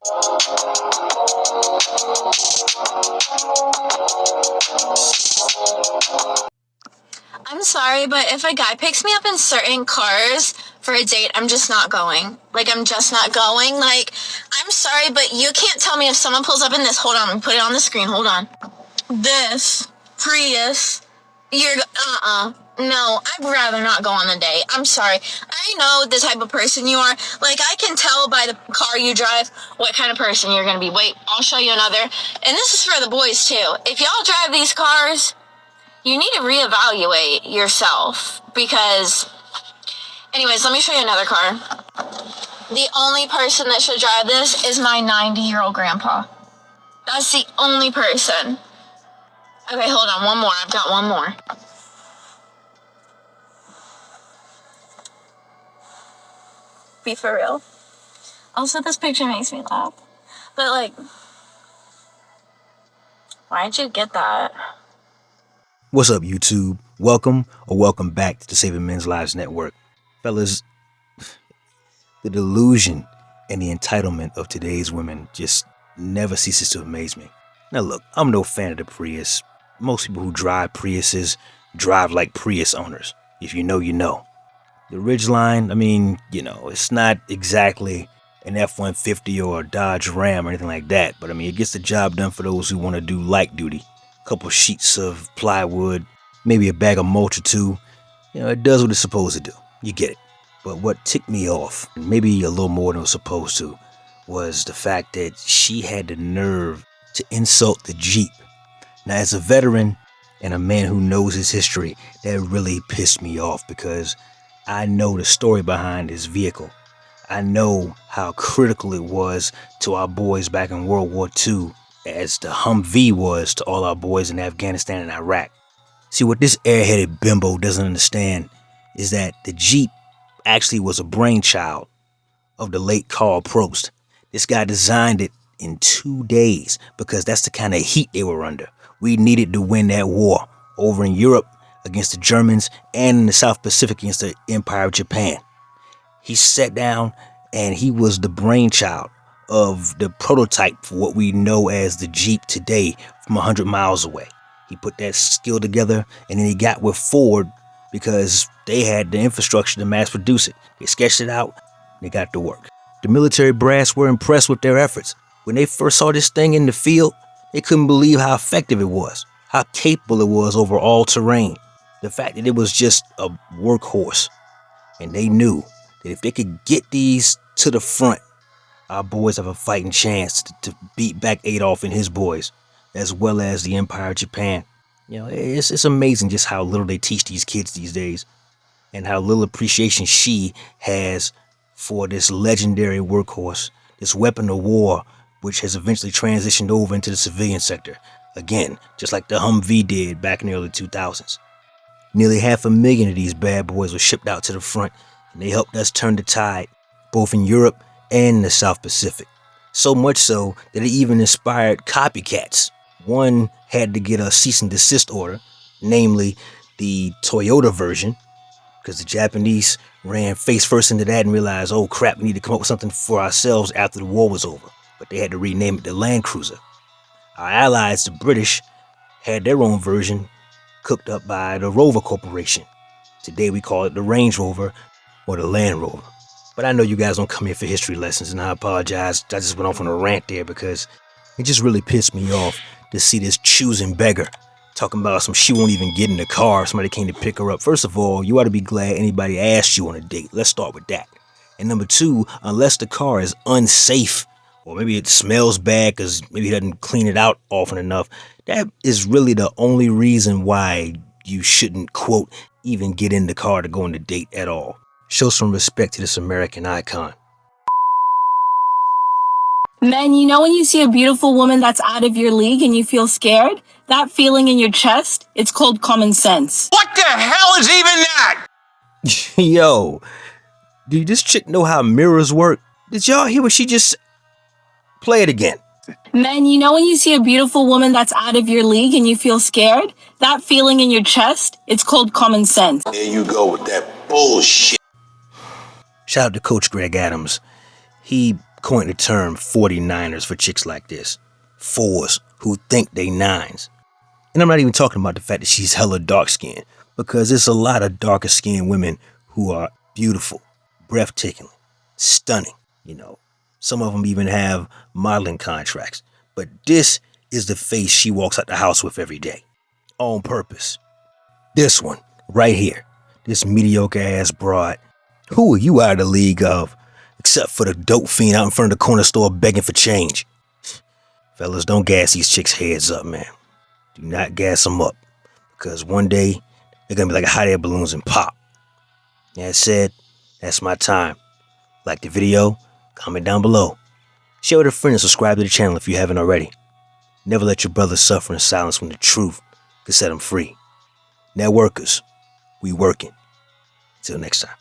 I'm sorry, but if a guy picks me up in certain cars for a date, I'm just not going. I'm just not going. I'm sorry, but you can't tell me if someone pulls up in this. Hold on, let me put it on the screen. Hold on. This Prius, no, I'd rather not go on the date. I'm sorry. I know the type of person you are. I can tell by the car you drive what kind of person you're gonna be. Wait, I'll show you another. And this is for the boys, too. If y'all drive these cars, you need to reevaluate yourself because, anyways, let me show you another car. The only person that should drive this is my 90-year-old grandpa. That's the only person. Okay, hold on, one more. I've got one more. Be for real. Also, this picture makes me laugh. But, why'd you get that? What's up, YouTube? Welcome or welcome back to the Saving Men's Lives Network. Fellas, the delusion and the entitlement of today's women just never ceases to amaze me. Now look, I'm no fan of the Prius. Most people who drive Priuses drive like Prius owners. If you know, you know. The Ridgeline, it's not exactly an F-150 or a Dodge Ram or anything like that, but it gets the job done for those who want to do light duty. Couple sheets of plywood, maybe a bag of mulch or two. It does what it's supposed to do. You get it. But what ticked me off, maybe a little more than it was supposed to, was the fact that she had the nerve to insult the Jeep. Now, as a veteran and a man who knows his history, that really pissed me off because I know the story behind this vehicle. I know how critical it was to our boys back in World War II as the Humvee was to all our boys in Afghanistan and Iraq. See, what this airheaded bimbo doesn't understand is that the Jeep actually was a brainchild of the late Carl Probst. This guy designed it in 2 days because that's the kind of heat they were under. We needed to win that war over in Europe against the Germans and in the South Pacific against the Empire of Japan. He sat down and he was the brainchild of the prototype for what we know as the Jeep today from 100 miles away. He put that skill together and then he got with Ford because they had the infrastructure to mass produce it. They sketched it out, they got to work. The military brass were impressed with their efforts. When they first saw this thing in the field, they couldn't believe how effective it was, how capable it was over all terrain. The fact that it was just a workhorse. And they knew that if they could get these to the front, our boys have a fighting chance to beat back Adolf and his boys, as well as the Empire of Japan. It's amazing just how little they teach these kids these days, and how little appreciation she has for this legendary workhorse, this weapon of war, which has eventually transitioned over into the civilian sector. Again, just like the Humvee did back in the early 2000s. Nearly 500,000 of these bad boys were shipped out to the front, and they helped us turn the tide, both in Europe and the South Pacific. So much so that it even inspired copycats. One had to get a cease and desist order, namely the Toyota version, because the Japanese ran face first into that and realized, oh crap, we need to come up with something for ourselves after the war was over. But they had to rename it the Land Cruiser. Our allies, the British, had their own version cooked up by the Rover Corporation. Today we call it the Range Rover or the Land Rover. But I know you guys don't come here for history lessons, and I apologize. I just went off on a rant there because it just really pissed me off to see this choosing beggar talking about she won't even get in the car if somebody came to pick her up. First of all, you ought to be glad anybody asked you on a date. Let's start with that. And number two, unless the car is unsafe, or maybe it smells bad because maybe he doesn't clean it out often enough, that is really the only reason why you shouldn't, quote, even get in the car to go on the date at all. Show some respect to this American icon. Men, when you see a beautiful woman that's out of your league and you feel scared? That feeling in your chest, it's called common sense. What the hell is even that? Yo, do this chick know how mirrors work? Did y'all hear what she just... Play it again. Men, when you see a beautiful woman that's out of your league and you feel scared? That feeling in your chest, it's called common sense. There you go with that bullshit. Shout out to Coach Greg Adams. He coined the term 49ers for chicks like this. Fours who think they nines. And I'm not even talking about the fact that she's hella dark skinned, because there's a lot of darker skinned women who are beautiful, breathtakingly, stunning. Some of them even have modeling contracts. But this is the face she walks out the house with every day. On purpose. This one, right here. This mediocre ass broad. Who are you out of the league of? Except for the dope fiend out in front of the corner store begging for change. Fellas, don't gas these chicks' heads up, man. Do not gas them up. Because one day, they're going to be like hot air balloons and pop. That said, that's my time. Like the video, comment down below. Share with a friend and subscribe to the channel if you haven't already. Never let your brother suffer in silence when the truth can set him free. Networkers, we working. Till next time.